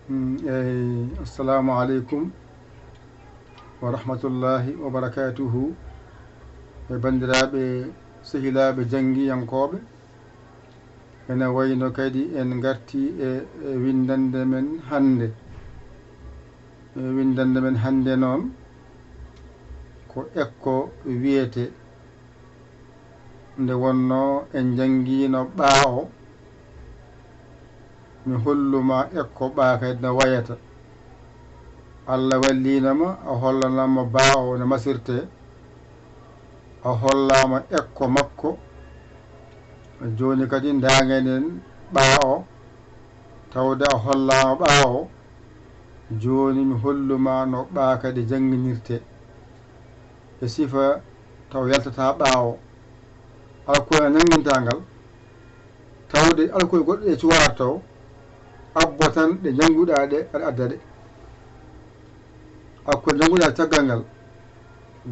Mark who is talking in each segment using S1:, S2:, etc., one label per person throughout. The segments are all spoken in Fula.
S1: Assalamu alaikum wa rahmatullahi wa barakatuhu. E bandiraɓe sehilaɓe janggiyankoɓe, ene wayno kadi en garti e windande men hande. Windande men hande noon ko ekko wiyete, nde wonno en janggino ɓaawo, mi holluma ekko ɓa kadi no wayata. Allah wallinama a hollanama ɓaawo no masirte, a hollama ekko makko. Joni kadi dagenen ɓaawo tawde a hollama ɓaawo. Joni mi holluma no ɓa kadi jangginirte e sifa taw yaltata ɓaawo. Alkool jangguintagal tawde alkool goɗɗo ɗe cuwata taw abbo tan ɗe jangguɗa ɗe aɗa adda ɗe. Alkool jangguɗa caggal ngal,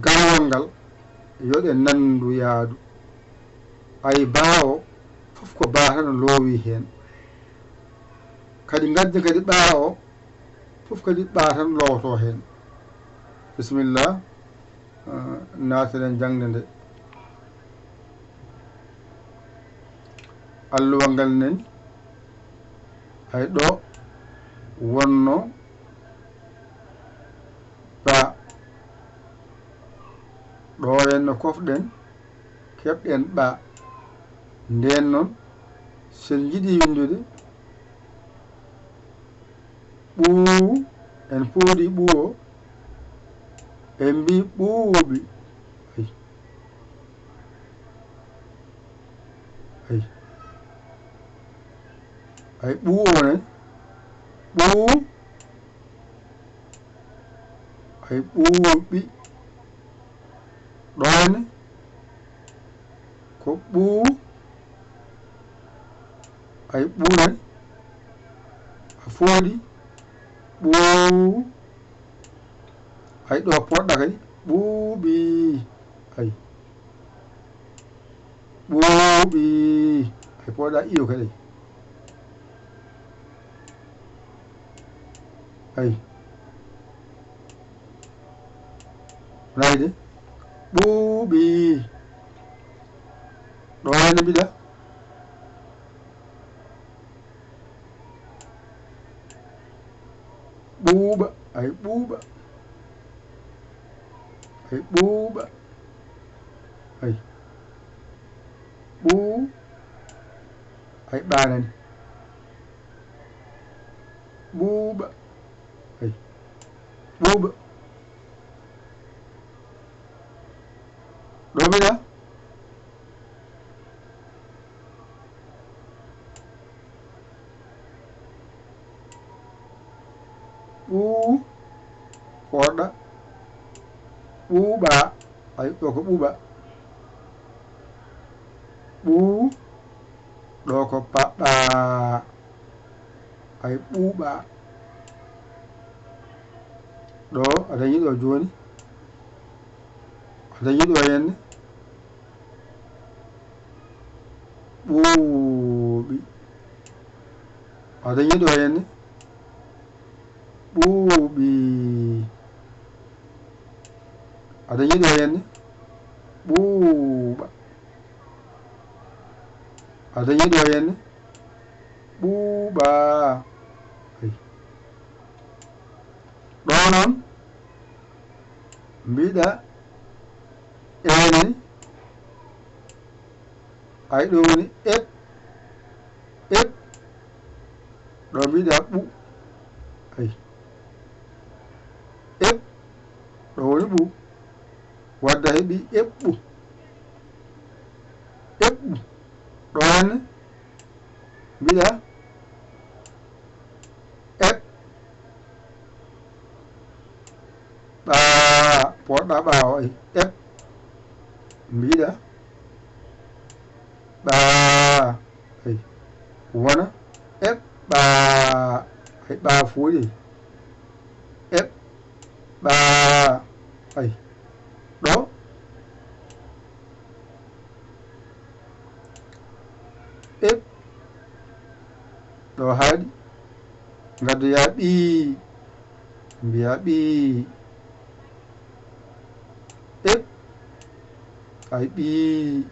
S1: gaawal ngal yoɗe nandu yaadu. Ay baawo fof ko baata no loowi hen, kadi gadde kadi ɓaawo fof kadi ɓaata no lowoto hen. Bisimillah, naatenen jangde nde. Alluwal ngal nani hay ɗo wonno ba ɗo henno kofɗen keɓɗen ɓa. Nden noon sen jiiɗi windude ɓuuɓu, en pooɗi ɓuuwo en mbi ɓuuɓi. Ay ɓuuɓo ne ɓuu, ay ɓuuɓi. ɗone ko ɓuu, ay ɓuune a fooɗi ɓuu. Ay ɗo poɗɗa kadi ɓuuɓi, ay ɓuuɓi, ay poɗɗa iyo kadi. Ay nayde ɓuuɓi ɗo hene mbiɗa ɓuuɓa, ay ɓuuɓa, ay ɓuuɓa, ay ɓuu, ay ɓanani ɓuuɓa, ay ɓuuɓa ɗo mbiɗa ɓuu poɗɗa ɓuuɓa, ay ɗo ko ɓuuɓa. ɓuu ɗo ko paɓɓa, ay ɓuuɓa. ɗo aɗa yiɗo joni aɗa yiɗo henne ɓuuɓi, aɗa yiɗo henne ɓuuɓi, aɗa yiɗo henne ɓuuɓa, aɗa yiɗo henne ɓuuɓa. ɗo noon mbiɗa eneni ay ɗo woni eb, eb ɗo mbiɗa ɓu, ay eb ɗo woni ɓu, wadda heeɓi eɓɓu, eɓɓu ɗo henne mbiɗa eb ɓaa, poɗɗa ɓaawo, ay eb mbiɗa ɓaa, ay wona eb ɓaa, ay ɓaa fooɗi, eb ɓaa, ay ɗo eb ɗo haaɗi gaddoya ɓii mbiya ɓii eb ay ɓii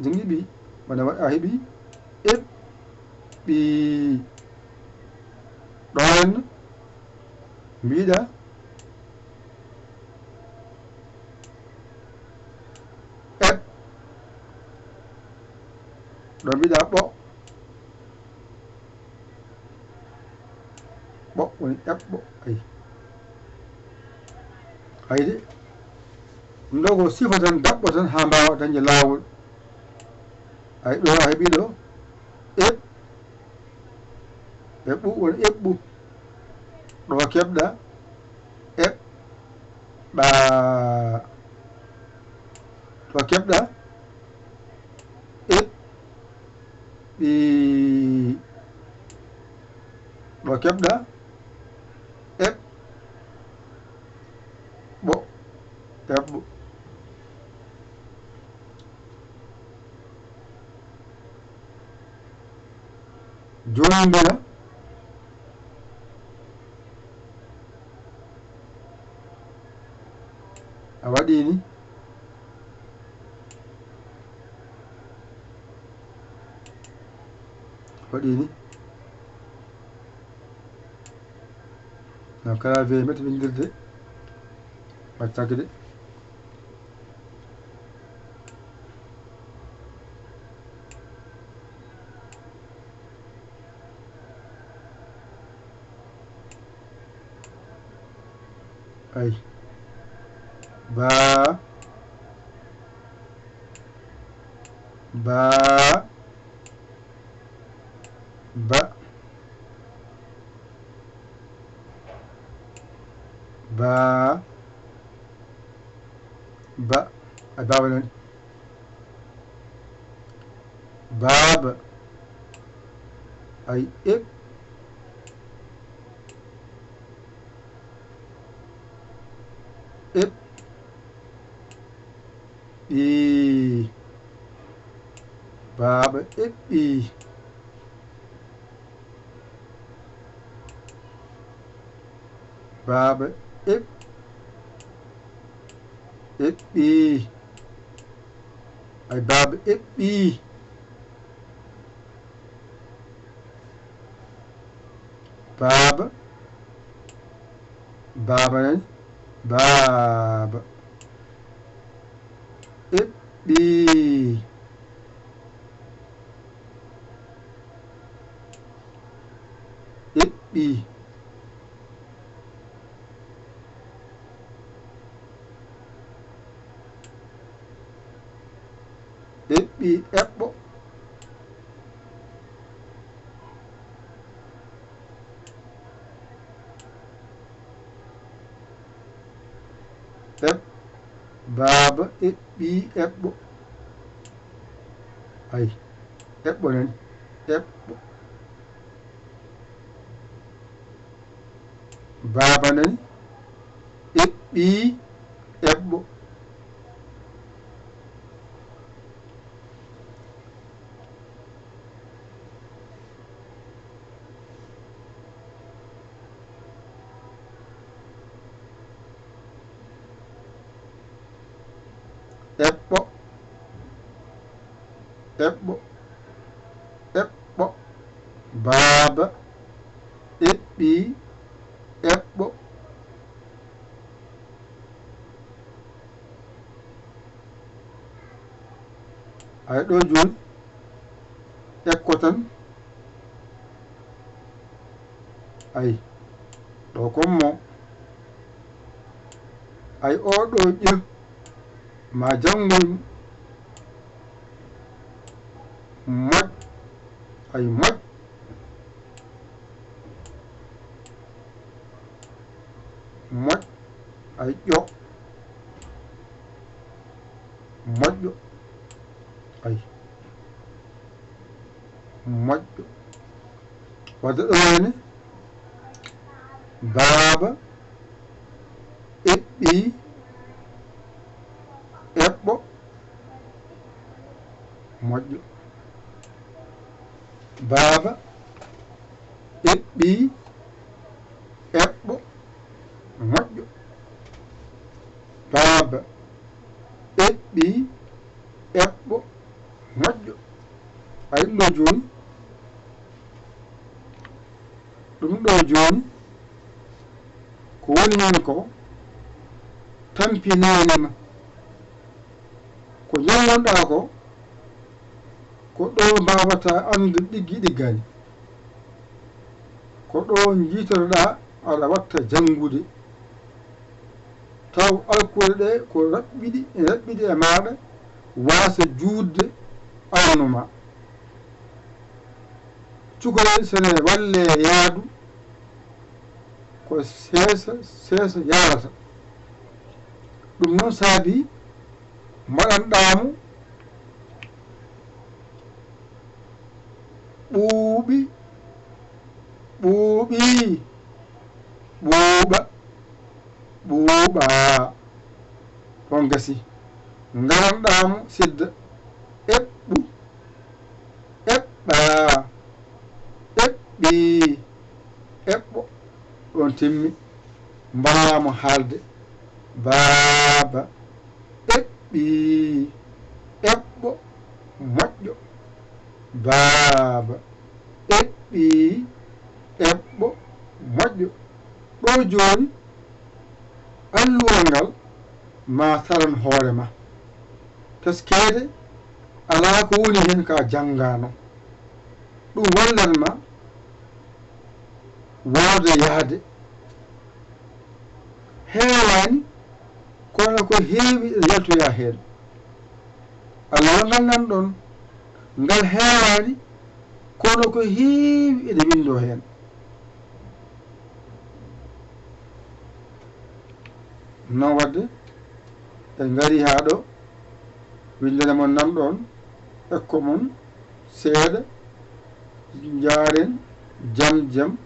S1: jengi ɓii bana a heɓi eb ɓii ɗo henna mbiɗa eb ɗo mbiɗa ɓo woni eɓɓo ayde ɗum ɗo ko sifa tan daɓɓo tan ha mbawa dañde lawol ay ɗo a heeɓi ɗo eb eɓɓu woni eɓɓu ɗo keɓɗa eb ɓa ɗo keɓɗa eb ɓi ɗo keɓɗa eb ɓo eɓɓo joni mbiɗa a waɗini no kala weyi mete windirde wattagde ay ba ay baba noon baba ay eb ɓi baba eɓɓi baba eɓɓi ay baba eɓɓi baba nani baba eɓɓi eɓɓo baba eɓɓi eɓɓo ay eɓɓo nani eɓɓo baba nani eɓɓi eɓɓo baba eɓɓi eɓɓo ay ɗo joni ekko tan ay ɗo kommo ay oɗo ƴew ma jangoy moƴ ay moƴ ay ƴo moƴƴo ay moƴƴo wadde ɗo henne baba eɓɓi eɓɓo moƴƴo baba eɓɓi eɓɓo moƴƴo baaba eɓɓi eɓɓo moƴƴo a yiɗi ɗo joni ɗum ɗo joni ko woni hen ko tampinanima ko ñallanɗa ko ɗo mbawata andu ɗiggi ɗiggani ko ɗo jiitotoɗa aɗa watta jangude taw alkule ɗe ko raɓɓiɗi e maɗa wasa juutde arnuma cukalel sene walle yaadu ko seesa yarata ɗum noon saabi mbaɗanɗamo ɓuuɓi ɓuuɓi ɓuuɓa ɓuuɓa on gasi ngaranɗamo sidda eɓɓu eɓɓa eɓɓi eɓɓo ɗon timmi mbawamo haalde baaba eɓɓi eɓɓo moƴƴo baaba eɓɓi eɓɓo moƴƴo ɗo joni alluwal ngal ma taran hoore ma teskede ala ko woni hen ka janngano ɗum wallanma wawde yaade heewani kono ko heewi e yaltoya hen alluwal ngal nan ɗon ngal heewani kono ko heewi ede windo hen non wadde en ngari ha ɗo windere mon nan ɗon ekko mon seeɗa jaaren jam jam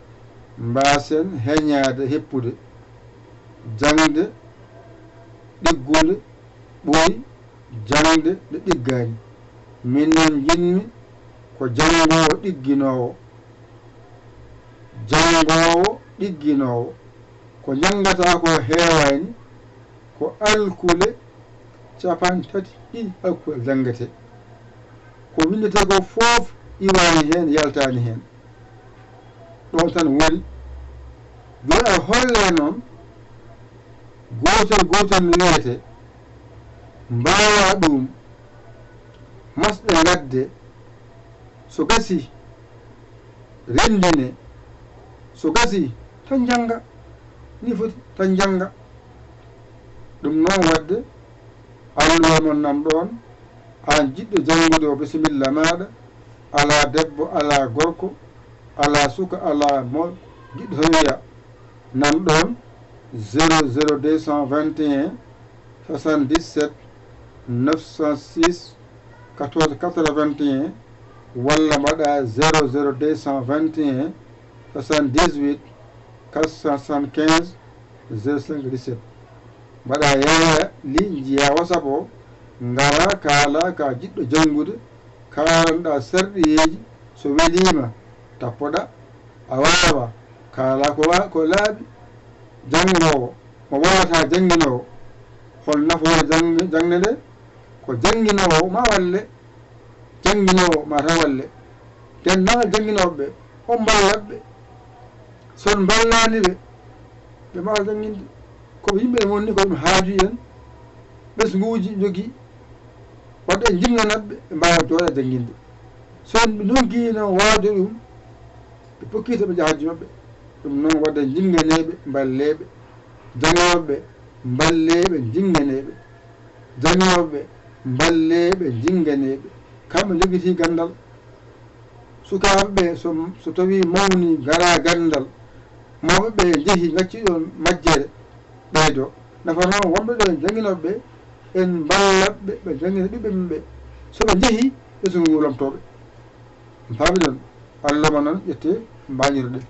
S1: mbasen heñade heppude jangde ɗiggude ɓuri jangde nde ɗiggani min noon jinmi ko jangowo ɗigginowo ko jangata ko heewani ko alkule 30 alkule jangete ko windete ko foof iwani hen yaltani hen ɗon tan woni joni a holle noon gotel no wiyete mbawa ɗum masɗe gadde so gasi rendine so gasi tan janga ni foti tan janga ɗum noon wadde alluwa mon nam ɗon an jiɗɗo jangude o bisimilla maɗa ala debbo ala gorko ala suka ala mo jiɗɗo to wiya nan ɗon 00221 77 906 14 81 walla mbaɗa 00221 78 475 05 17 mbaɗa yaya li jiya whatsapp o ngara kaala ka jiɗɗo jangude kalanɗa sarɗiyeji so welima tappoɗa a wawa kaala ko laaɓi jangowo mo wawata janguinowo hol nafoore jangne nde ko janguinowo ma walle janguinowo mata walle dennagal janguinoɓeɓe o mballaɓe son mballani ɓe mbawa jangguinde koɓe yimɓe mon ni ko ɗum haaju en ɓesguji jogui wadde en jinganaɓe ɓe mbawa jooɗa janguinde son ɓe donki noon wawde ɗum ɓe pokkita ɓe jahajji mabɓe ɗum noon wadde jinganeɓe mballeɓe jangoɓe mballeɓe jinganeɓe jangoɓe mballeɓe jinganeɓe kamɓe joguiti gandal sukaɓeɓe so tawi mawni gara gandal mawɓeɓe jeehi gacci ɗon majjere ɓeydo nafa noon wonɓe ɗo janguinoɓeɓe en mballaɓe ɓe jangguina ɓiɓɓe mumɓe soɓe jeehi ɓe sugu ngulamtoɓe paami ɗon allahma noon ƴette mbañirɗe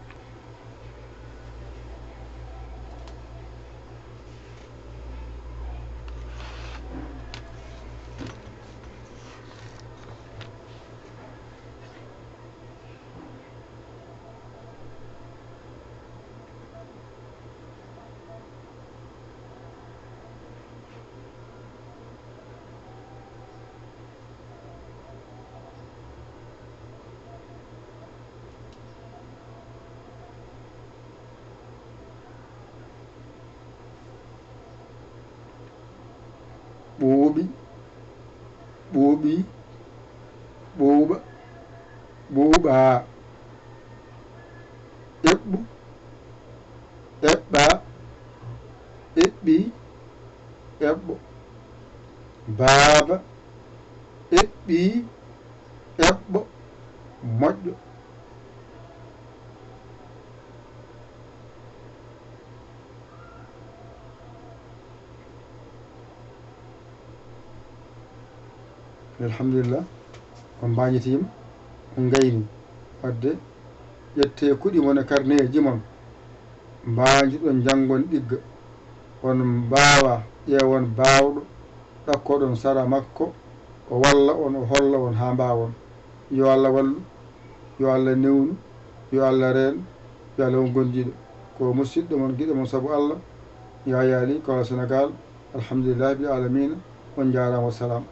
S1: ɓuuɓi ɓuuɓi ɓuuɓa ɓuuɓaa eɓɓu eɓɓaa eɓɓi eɓɓo baaba eɓɓi eɓɓo moƴƴo alhamdulillah on mbañitima on gayni wadde ƴette kuɗi mon e carnet ji mon mbajiɗon janggon ɗigga on mbawa ƴeewon bawɗo ɗakkoɗon sara makko o walla on o holla on ha mbawon yo Allah wallu yo Allah newnu yo Allah reen yo Allah on gondiɗo ko musidɗo mon guiɗo mon saabu Allah Yaya Ly Kaolack Sénégal alhamdulillahi bil alamina on jarama wassalam